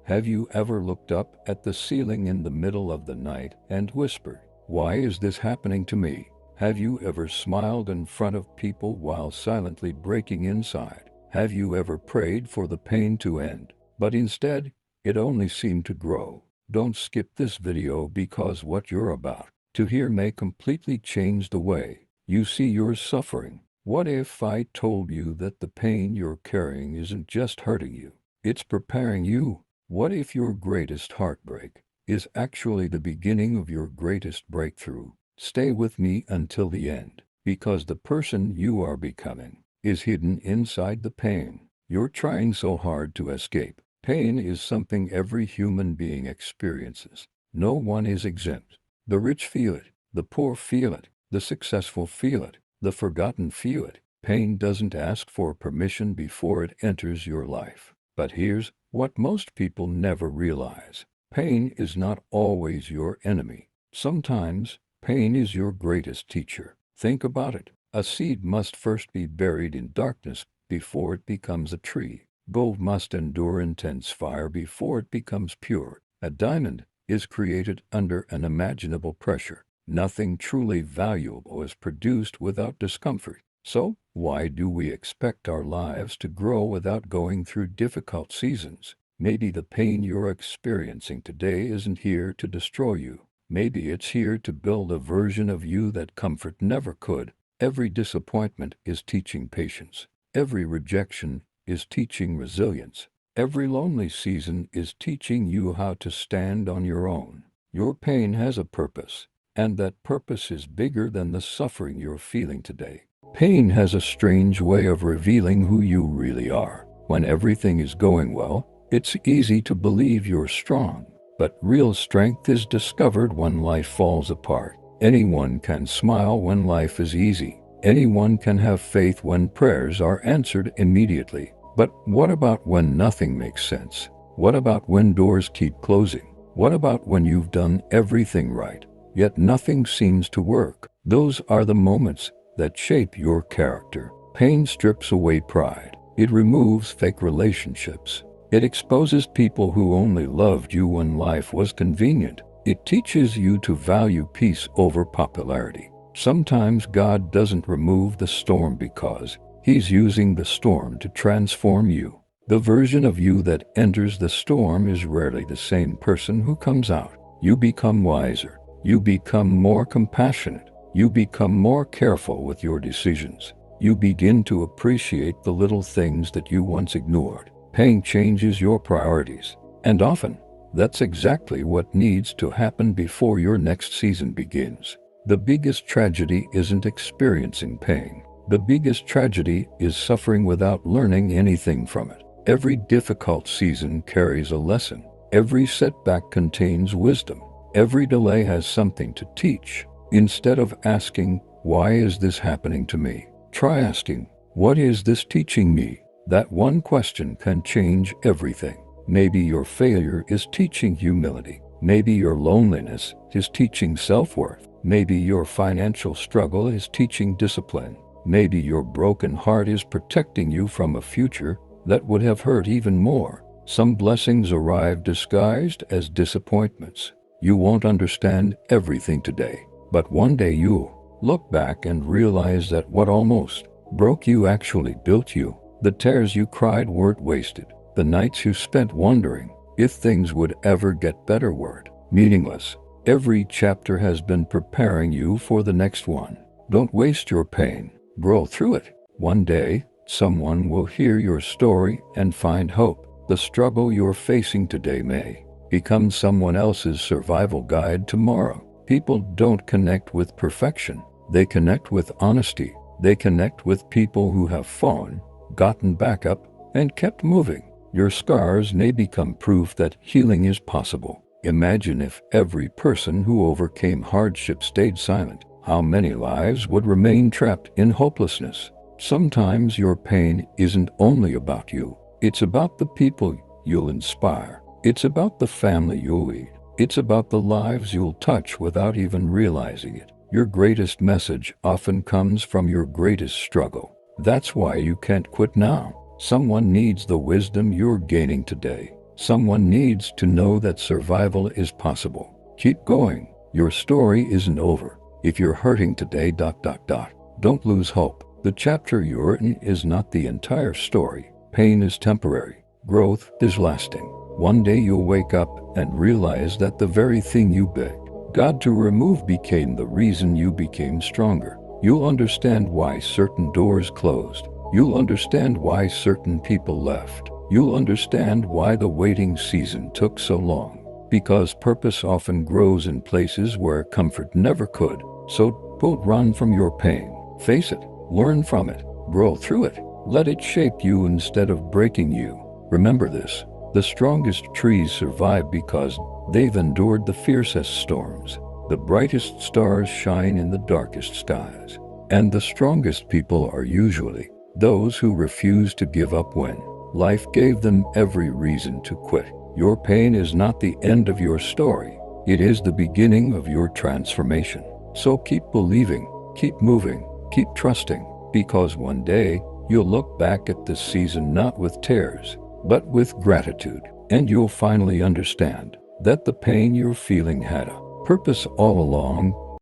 Have you ever looked up at the ceiling in the middle of the night and whispered, "Why is this happening to me?" Have you ever smiled in front of people while silently breaking inside? Have you ever prayed for the pain to end, but instead, it only seemed to grow? Don't skip this video because what you're about to hear may completely change the way you see your suffering. What if I told you that the pain you're carrying isn't just hurting you, it's preparing you? What if your greatest heartbreak is actually the beginning of your greatest breakthrough? Stay with me until the end, because the person you are becoming is hidden inside the pain you're trying so hard to escape. Pain is something every human being experiences. No one is exempt. The rich feel it, the poor feel it, the successful feel it, the forgotten feel it. Pain doesn't ask for permission before it enters your life. But here's what most people never realize. Pain is not always your enemy. Sometimes, pain is your greatest teacher. Think about it. A seed must first be buried in darkness before it becomes a tree. Gold must endure intense fire before it becomes pure. A diamond is created under unimaginable pressure. Nothing truly valuable is produced without discomfort. So, why do we expect our lives to grow without going through difficult seasons? Maybe the pain you're experiencing today isn't here to destroy you. Maybe it's here to build a version of you that comfort never could. Every disappointment is teaching patience. Every rejection is teaching resilience. Every lonely season is teaching you how to stand on your own. Your pain has a purpose, and that purpose is bigger than the suffering you're feeling today. Pain has a strange way of revealing who you really are. When everything is going well, it's easy to believe you're strong. But real strength is discovered when life falls apart. Anyone can smile when life is easy. Anyone can have faith when prayers are answered immediately. But what about when nothing makes sense? What about when doors keep closing? What about when you've done everything right, yet nothing seems to work? Those are the moments that shape your character. Pain strips away pride. It removes fake relationships. It exposes people who only loved you when life was convenient. It teaches you to value peace over popularity. Sometimes God doesn't remove the storm because He's using the storm to transform you. The version of you that enters the storm is rarely the same person who comes out. You become wiser. You become more compassionate. You become more careful with your decisions. You begin to appreciate the little things that you once ignored. Pain changes your priorities, and often, that's exactly what needs to happen before your next season begins. The biggest tragedy isn't experiencing pain. The biggest tragedy is suffering without learning anything from it. Every difficult season carries a lesson. Every setback contains wisdom. Every delay has something to teach. Instead of asking, "Why is this happening to me?" try asking, "What is this teaching me?" That one question can change everything. Maybe your failure is teaching humility. Maybe your loneliness is teaching self-worth. Maybe your financial struggle is teaching discipline. Maybe your broken heart is protecting you from a future that would have hurt even more. Some blessings arrive disguised as disappointments. You won't understand everything today, but one day you'll look back and realize that what almost broke you actually built you. The tears you cried weren't wasted. The nights you spent wondering if things would ever get better weren't meaningless. Every chapter has been preparing you for the next one. Don't waste your pain. Grow through it. One day, someone will hear your story and find hope. The struggle you're facing today may become someone else's survival guide tomorrow. People don't connect with perfection. They connect with honesty. They connect with people who have fallen, gotten back up, and kept moving. Your scars may become proof that healing is possible. Imagine if every person who overcame hardship stayed silent. How many lives would remain trapped in hopelessness? Sometimes your pain isn't only about you. It's about the people you'll inspire. It's about the family you'll lead. It's about the lives you'll touch without even realizing it. Your greatest message often comes from your greatest struggle. That's why you can't quit now. Someone needs the wisdom you're gaining today. Someone needs to know that survival is possible. Keep going. Your story isn't over. If you're hurting today, don't lose hope. The chapter you're in is not the entire story. Pain is temporary. Growth is lasting. One day you'll wake up and realize that the very thing you begged God to remove became the reason you became stronger. You'll understand why certain doors closed. You'll understand why certain people left. You'll understand why the waiting season took so long. Because purpose often grows in places where comfort never could. So don't run from your pain. Face it. Learn from it. Grow through it. Let it shape you instead of breaking you. Remember this. The strongest trees survive because they've endured the fiercest storms. The brightest stars shine in the darkest skies. And the strongest people are usually those who refuse to give up when life gave them every reason to quit. Your pain is not the end of your story. It is the beginning of your transformation. So keep believing, keep moving, keep trusting, because one day you'll look back at this season not with tears, but with gratitude. And you'll finally understand that the pain you're feeling had a purpose all along.